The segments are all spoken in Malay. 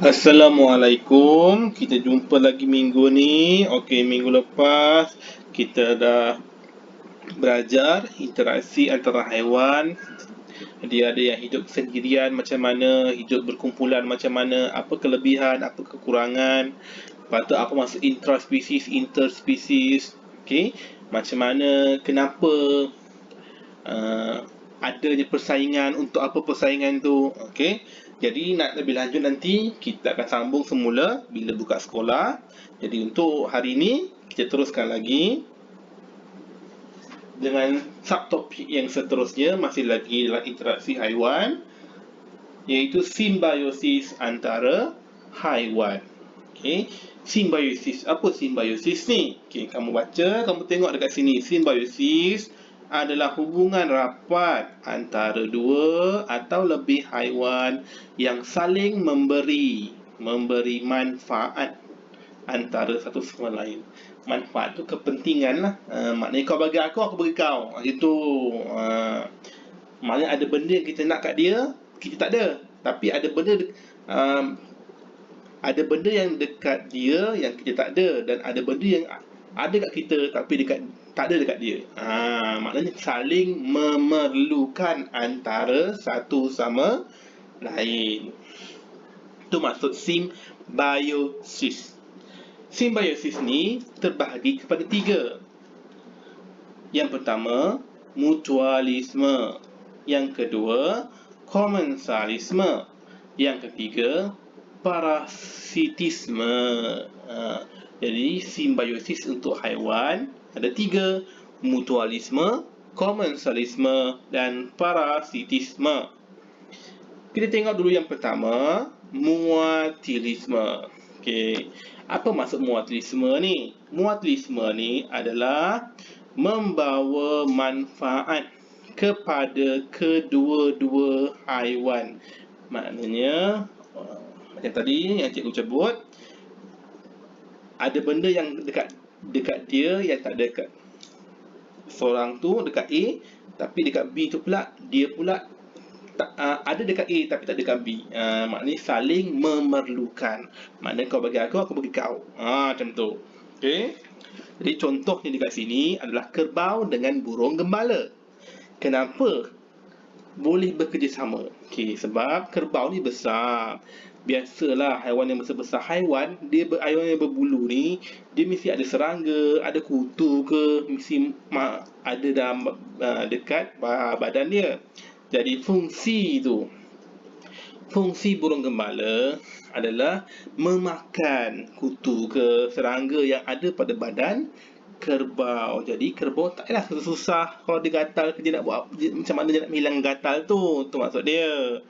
Assalamualaikum. Kita jumpa lagi minggu ni. Okey, minggu lepas kita dah belajar interaksi antara haiwan. Dia ada yang hidup sendirian macam mana, hidup berkumpulan macam mana, apa kelebihan, apa kekurangan. Lepas tu apa maksud intraspesies, interspesies. Okey, macam mana, kenapa uh, adanya persaingan, untuk apa persaingan tu. Okey, jadi nak lebih lanjut nanti kita akan sambung semula bila buka sekolah. Jadi untuk hari ni kita teruskan lagi dengan subtopik yang seterusnya, masih lagi dalam interaksi haiwan, iaitu simbiosis antara haiwan. Okey, simbiosis. Apa simbiosis ni? Okey, kamu baca, kamu tengok dekat sini. Simbiosis adalah hubungan rapat antara dua atau lebih haiwan yang saling memberi manfaat antara satu sama lain. Manfaat tu kepentingan lah. Maknanya kau bagi aku bagi kau. Itu. Maknanya ada benda yang kita nak kat dia, kita tak ada. Tapi ada benda yang dekat dia yang kita tak ada, dan ada benda yang ada kat kita tapi tak ada dekat dia. Maknanya saling memerlukan antara satu sama lain. Itu maksud simbiosis. Simbiosis ni terbahagi kepada 3. Yang pertama, mutualisme. Yang kedua, komensalisme. Yang ketiga, parasitisme. Jadi simbiosis untuk haiwan ada 3: mutualisme, komensalisme, dan parasitisme. Kita tengok dulu yang pertama, mutualisme. Okey, apa maksud mutualisme ni? Mutualisme ni adalah membawa manfaat kepada kedua-dua haiwan. Maknanya macam tadi yang cikgu sebut, ada benda yang dekat dia yang tak ada dekat seorang tu, dekat A, tapi dekat B tu pula dia pula ada dekat A tapi tak dekat B. Maknanya saling memerlukan. Maknanya kau bagi aku bagi kau. Macam tu. Okey. Jadi contohnya dekat sini adalah kerbau dengan burung gembala. Kenapa boleh bekerjasama? Okey, sebab kerbau ni besar. Biasalah haiwan yang besar-besar, haiwan yang berbulu ni, dia mesti ada serangga, ada kutu ke, mesti ada dalam dekat badan dia. Jadi fungsi burung gembala adalah memakan kutu ke serangga yang ada pada badan kerbau. Jadi kerbau taklah susah kalau dia gatal, dia nak buat macam mana dia nak hilang gatal tu. Tu maksud dia.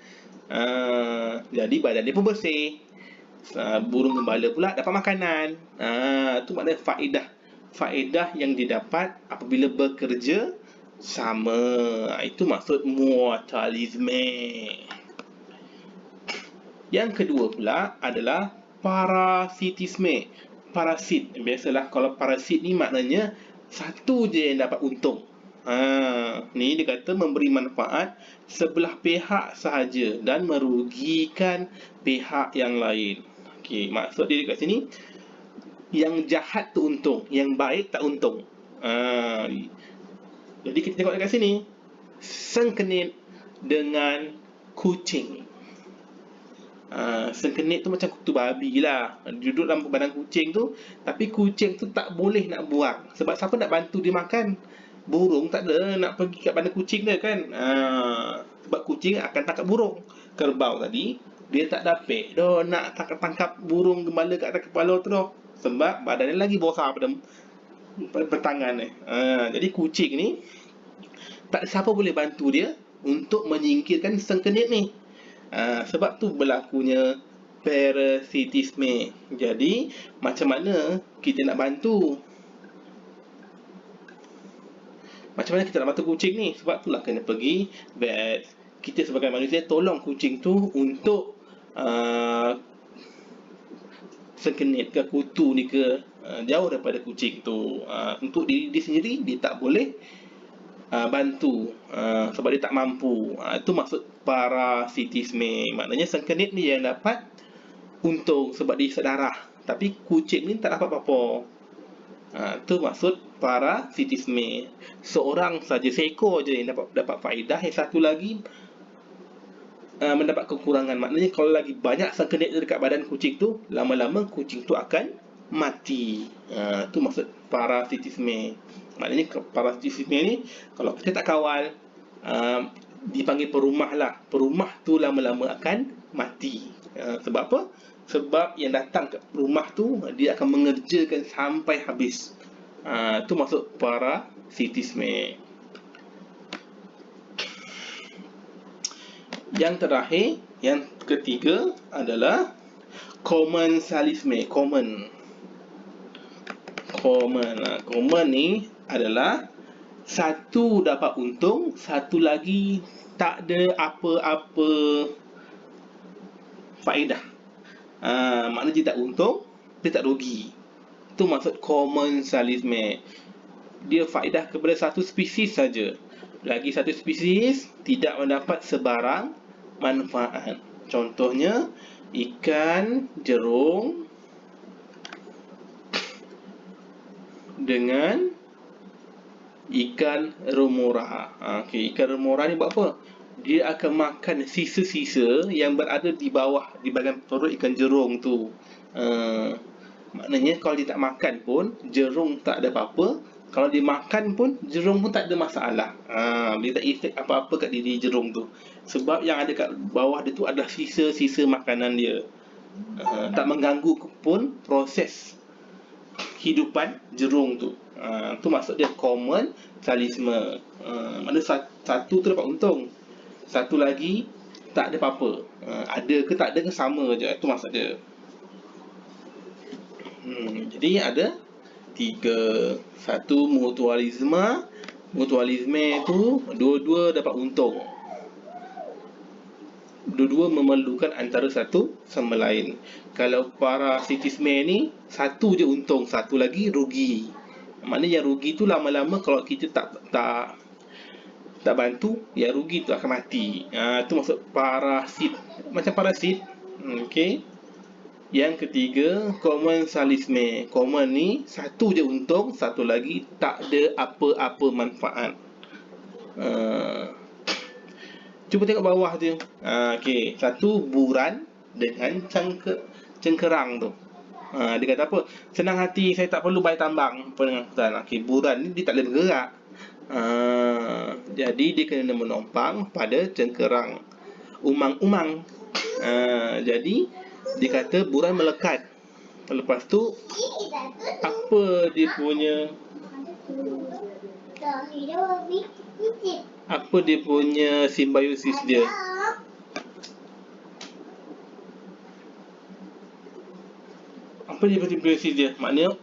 Jadi badan dia pun bersih. Burung gembala pula dapat makanan. Tu maknanya faedah yang didapat apabila bekerja sama. Itu maksud mutualisme. Yang kedua pula adalah parasitisme. Parasit, biasalah kalau parasit ni maknanya satu je yang dapat untung. Ni dia kata memberi manfaat sebelah pihak sahaja dan merugikan pihak yang lain. Okey, maksud dia dekat sini, yang jahat tu untung, yang baik tak untung. Jadi kita tengok dekat sini, sengkenit dengan kucing. Sengkenit tu macam kutu babi lah, duduk dalam badan kucing tu, tapi kucing tu tak boleh nak buang. Sebab siapa nak bantu dia makan? Burung tak ada nak pergi kat badan kucing dia kan. Sebab kucing akan tangkap burung. Kerbau tadi, dia tak dapat dah nak tangkap burung gembala kat atas kepala tu dah, sebab badan dia lagi besar pada tangan ni. Jadi kucing ni tak siapa boleh bantu dia untuk menyingkirkan sengkenit ni. Sebab tu berlakunya parasitisme. Jadi macam mana kita nak bantu? Macam mana kita nak bantu kucing ni? Sebab itulah kena pergi vet. Kita sebagai manusia tolong kucing tu untuk sengkenit ke kutu ni ke jauh daripada kucing tu. Untuk diri dia sendiri dia tak boleh bantu sebab dia tak mampu. Itu maksud parasitisme. Maknanya sengkenit ni yang dapat untung sebab dia hisap darah. Tapi kucing ni tak dapat apa-apa. Tu maksud parasitisme. Seorang saja, seekor je yang dapat faedah, yang satu lagi mendapat kekurangan. Maknanya kalau lagi banyak sengkenit dekat badan kucing tu, lama-lama kucing tu akan mati. Tu maksud parasitisme. Maknanya parasitisme ni kalau kita tak kawal, dipanggil perumah lah. Perumah tu lama-lama akan mati. Sebab apa? Sebab yang datang ke rumah tu, dia akan mengerjakan sampai habis. Tu maksud parasitisme. Yang terakhir, yang ketiga adalah komensalisme. Common ni adalah satu dapat untung, satu lagi tak ada apa-apa faedah. Maknanya dia tak untung, dia tak rugi. Itu maksud komensalisme. Dia faedah kepada satu spesies saja. Lagi satu spesies tidak mendapat sebarang manfaat. Contohnya ikan jerung dengan ikan remora. Ikan remora ni buat apa? Dia akan makan sisa-sisa yang berada di bawah, di bahagian perut ikan jerung tu. Maknanya kalau dia tak makan pun, jerung tak ada apa-apa. Kalau dia makan pun, jerung pun tak ada masalah. Dia tak efek apa-apa kat diri jerung tu. Sebab yang ada kat bawah dia tu adalah sisa-sisa makanan dia. Tak mengganggu pun proses hidupan jerung tu. Tu maksud dia komensalisme. Maknanya satu tu dapat untung, satu lagi tak ada apa-apa. Ada ke tak ada ke sama je. Itu maksud dia. Jadi ada 3. Satu mutualisme. Mutualisme tu dua-dua dapat untung. Dua-dua memerlukan antara satu sama lain. Kalau parasitisme ni, satu je untung, satu lagi rugi. Maknanya yang rugi tu lama-lama kalau kita tak bantu, yang rugi tu akan mati. Itu maksud parasit. Macam parasit. Okey. Yang ketiga, komensalisme. Common ni satu je untung, satu lagi tak ada apa-apa manfaat. Cuba tengok bawah tu. Okey, satu buran dengan cengkerang tu. Dia kata apa? Senang hati, saya tak perlu bayar tambang pengangkutan. Okey, buran ni dia tak boleh bergerak. Jadi dia kena menopang pada cengkerang. Umang-umang. Jadi dia kata buran melekat. Lepas tu apa dia punya simbiosis dia? Apa dia punya simbiosis dia? Maknanya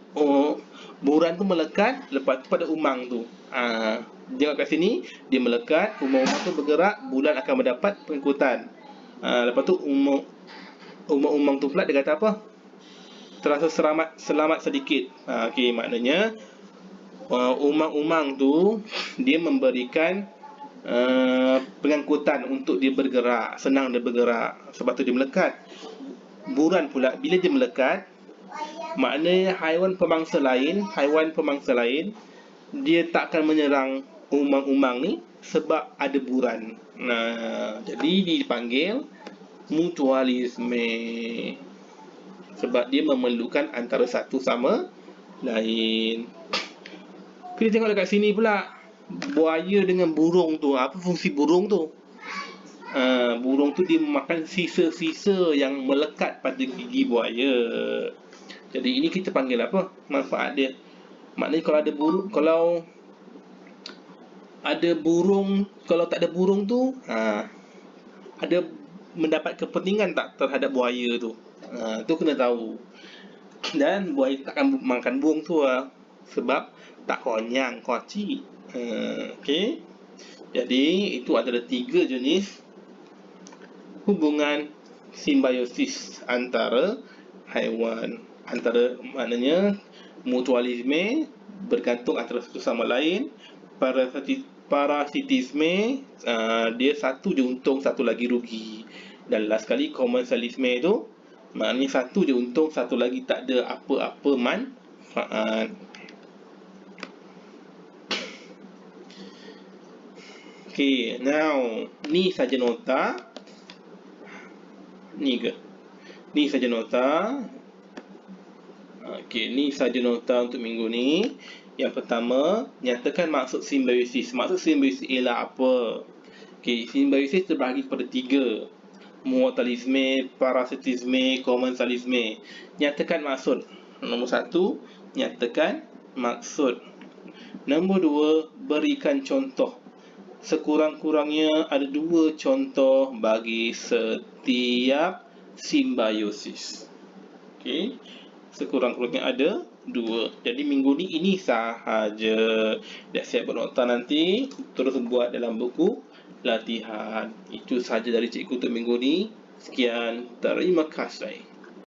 buran tu melekat, lepas tu pada umang tu. Dia kat sini, dia melekat, umang-umang tu bergerak, bulan akan mendapat pengikutan. Lepas tu umang-umang tu pula dia kata apa? Terasa selamat sedikit. Okey, maknanya umang-umang tu dia memberikan pengangkutan untuk dia bergerak, senang dia bergerak, sebab tu dia melekat. Buran pula bila dia melekat, maknanya haiwan pemangsa lain dia tak akan menyerang umang-umang ni sebab ada buran. Jadi dipanggil mutualisme. Sebab dia memerlukan antara satu sama lain. Kita tengok dekat sini pula, buaya dengan burung tu. Apa fungsi burung tu? Burung tu dia memakan sisa-sisa yang melekat pada gigi buaya. Jadi ini kita panggil apa? Manfaat dia. Maknanya kalau tak ada burung tu, ada mendapat kepentingan tak terhadap buaya tu? Tu kena tahu. Dan buaya takkan makan burung tu sebab tak konyang, koci. Okey. Jadi itu adalah 3 jenis hubungan simbiosis antara haiwan. Maknanya mutualisme, bergantung antara satu sama lain. Parasitisme, dia satu je untung, satu lagi rugi. Dan last sekali komensalisme tu, Maknanya satu je untung, satu lagi tak ada apa-apa manfaat. Okay, now ni saja nota. Ni ke? Ni saja nota. Okay, ni saja nota untuk minggu ni. Yang pertama, nyatakan maksud simbiosis. Maksud simbiosis ialah apa? Okay, simbiosis terbahagi kepada 3. Mutualisme, parasitisme, komensalisme. Nyatakan maksud. Nombor 1, nyatakan maksud. Nombor 2, berikan contoh. Sekurang-kurangnya ada 2 contoh bagi setiap simbiosis. Okey, sekurang-kurangnya ada 2. Jadi minggu ni ini sahaja. Dah siap bernota nanti, terus buat dalam buku latihan. Itu sahaja dari cikgu untuk minggu ni. Sekian, terima kasih.